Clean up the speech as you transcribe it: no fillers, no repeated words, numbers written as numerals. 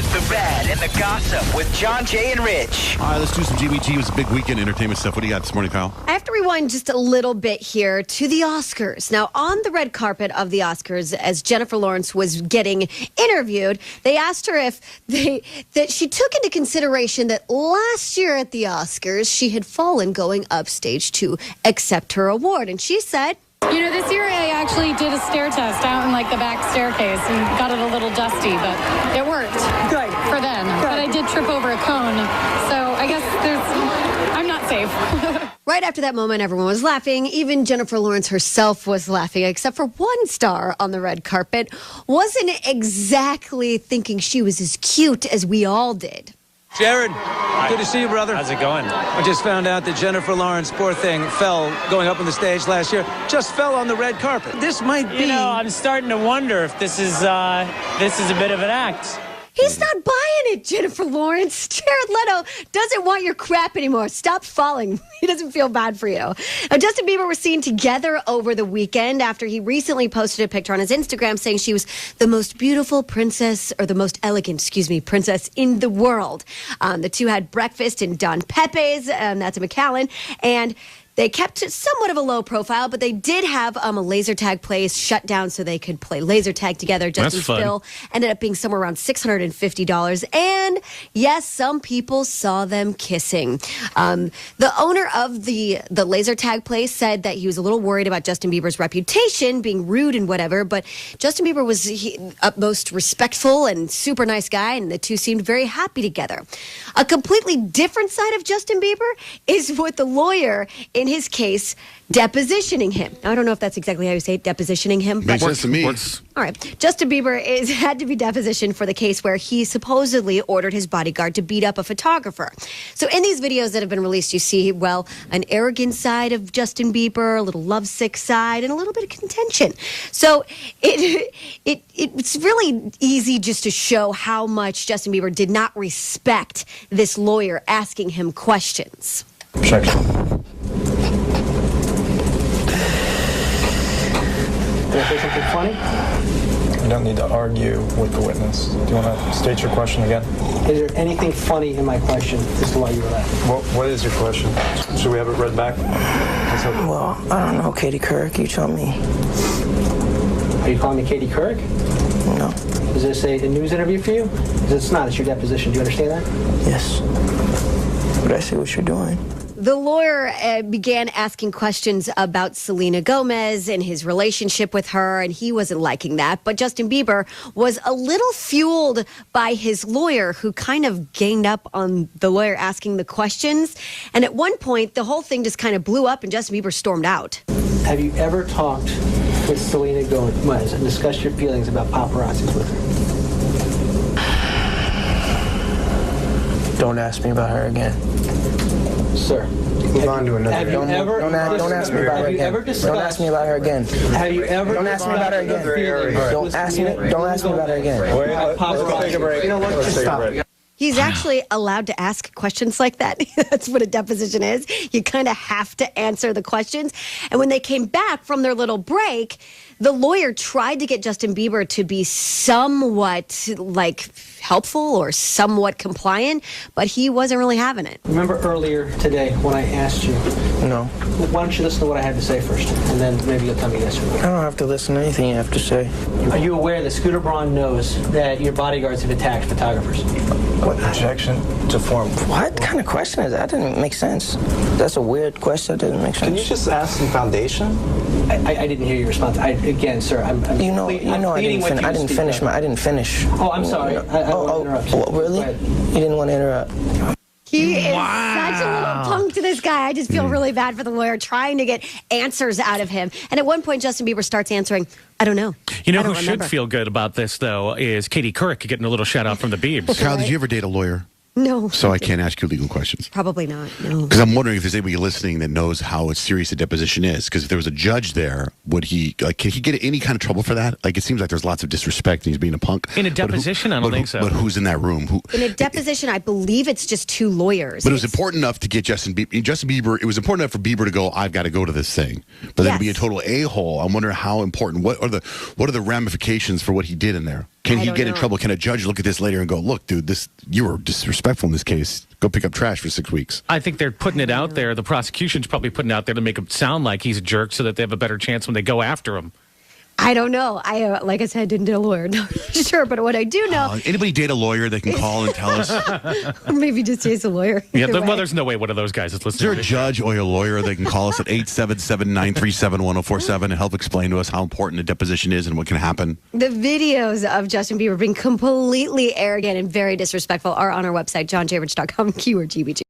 good, the bad, and the gossip with John, Jay, and Rich. All right, let's do some GBG. It was a big weekend entertainment stuff. What do you got this morning, Kyle? I have to rewind just a little bit here to the Oscars. Now, on the red carpet of the Oscars, as Jennifer Lawrence was getting interviewed, they asked her if that she took into consideration that last year at the Oscars, she had fallen going upstage to accept her award. And she said, "You know, this year I actually did a stair test out in like the back staircase and got it a little dusty, but it worked. Good. For then. Good. But I did trip over a cone, so I guess I'm not safe." Right after that moment, everyone was laughing. Even Jennifer Lawrence herself was laughing, except for one star on the red carpet wasn't exactly thinking she was as cute as we all did. Jared, good to see you, brother. How's it going? I just found out that Jennifer Lawrence, poor thing, fell going up on the stage last year. Just fell on the red carpet. This might be... You know, I'm starting to wonder if this is a bit of an act. He's not buying it, Jennifer Lawrence. Jared Leto doesn't want your crap anymore. Stop falling. He doesn't feel bad for you. Now, Justin Bieber was seen together over the weekend after he recently posted a picture on his Instagram saying she was the most beautiful princess, or the most elegant, princess in the world. The two had breakfast in Don Pepe's, that's in McAllen, and they kept somewhat of a low profile, but they did have a laser tag place shut down so they could play laser tag together. Justin's bill ended up being somewhere around $650. And yes, some people saw them kissing. The owner of the laser tag place said that he was a little worried about Justin Bieber's reputation, being rude and whatever, but Justin Bieber was utmost respectful and super nice guy, and the two seemed very happy together. A completely different side of Justin Bieber is with the lawyer in his case depositioning him. Now, I don't know if that's exactly how you say it, depositioning him. Makes sense to me. All right. Justin Bieber had to be depositioned for the case where he supposedly ordered his bodyguard to beat up a photographer. So in these videos that have been released, you see, well, an arrogant side of Justin Bieber, a little lovesick side, and a little bit of contention. So it's really easy just to show how much Justin Bieber did not respect this lawyer asking him questions. Objection. Do you say something funny? You don't need to argue with the witness. Do you want to state your question again? Is there anything funny in my question as to why you were laughing? What is your question? Should we have it read back? Well, I don't know, Katie Couric. You tell me. Are you calling me Katie Couric? No. Is this a news interview for you? It's not. It's your deposition. Do you understand that? Yes. But I see what you're doing. The lawyer began asking questions about Selena Gomez and his relationship with her, and he wasn't liking that. But Justin Bieber was a little fueled by his lawyer, who kind of ganged up on the lawyer asking the questions. And at one point, the whole thing just kind of blew up, and Justin Bieber stormed out. Have you ever talked with Selena Gomez and discussed your feelings about paparazzis with her? Don't ask me about her again. Sir. Move on to another. Don't ask me about her again. Don't ask me about her again. Have you ever? Don't ask me about her again. Don't ask me about her again. Wait, let's take a break. You know what? Just stop. He's actually allowed to ask questions like that. That's what a deposition is. You kind of have to answer the questions. And when they came back from their little break, the lawyer tried to get Justin Bieber to be somewhat helpful or somewhat compliant, but he wasn't really having it. Remember earlier today when I asked you? No. Why don't you listen to what I had to say first, and then maybe you'll tell me yes or no. I don't have to listen to anything you have to say. Are you aware that Scooter Braun knows that your bodyguards have attacked photographers? What objection to form? What kind of question is that? That didn't make sense. That's a weird question. That didn't make sense. Can you just ask some foundation? I didn't hear your response. Again, sir, I didn't finish. Oh, I'm sorry. I don't want to interrupt you. Oh, really? You didn't want to interrupt. He is such a little punk to this guy. I just feel really bad for the lawyer trying to get answers out of him. And at one point, Justin Bieber starts answering, I don't know. You know who should feel good about this, though, is Katie Couric getting a little shout out from the Biebs. Kyle, did you ever date a lawyer? No. So I can't ask you legal questions? Probably not, no. Because I'm wondering if there's anybody listening that knows how serious a deposition is. Because if there was a judge there, would he, can he get any kind of trouble for that? It seems like there's lots of disrespect and he's being a punk. In a deposition, I don't think so. But who's in that room? In a deposition, I believe it's just two lawyers. But it was important enough to get Justin Bieber. It was important enough for Bieber to go, I've got to go to this thing. But then to be a total a-hole, I'm wondering how important, what are the ramifications for what he did in there? Can he get in trouble? Can a judge look at this later and go, look, dude, you were disrespectful in this case. Go pick up trash for 6 weeks. I think they're putting it out there. The prosecution's probably putting it out there to make him sound like he's a jerk so that they have a better chance when they go after him. I don't know. I like I said, didn't date a lawyer. Not sure, but what I do know. Anybody date a lawyer they can call and tell us? Or maybe just chase a lawyer. Yeah, well, there's no way one of those guys is listening. Is there a judge or a lawyer they can call us at 877-937-1047 and help explain to us how important a deposition is and what can happen? The videos of Justin Bieber being completely arrogant and very disrespectful are on our website, johnjrich.com, keyword GBG.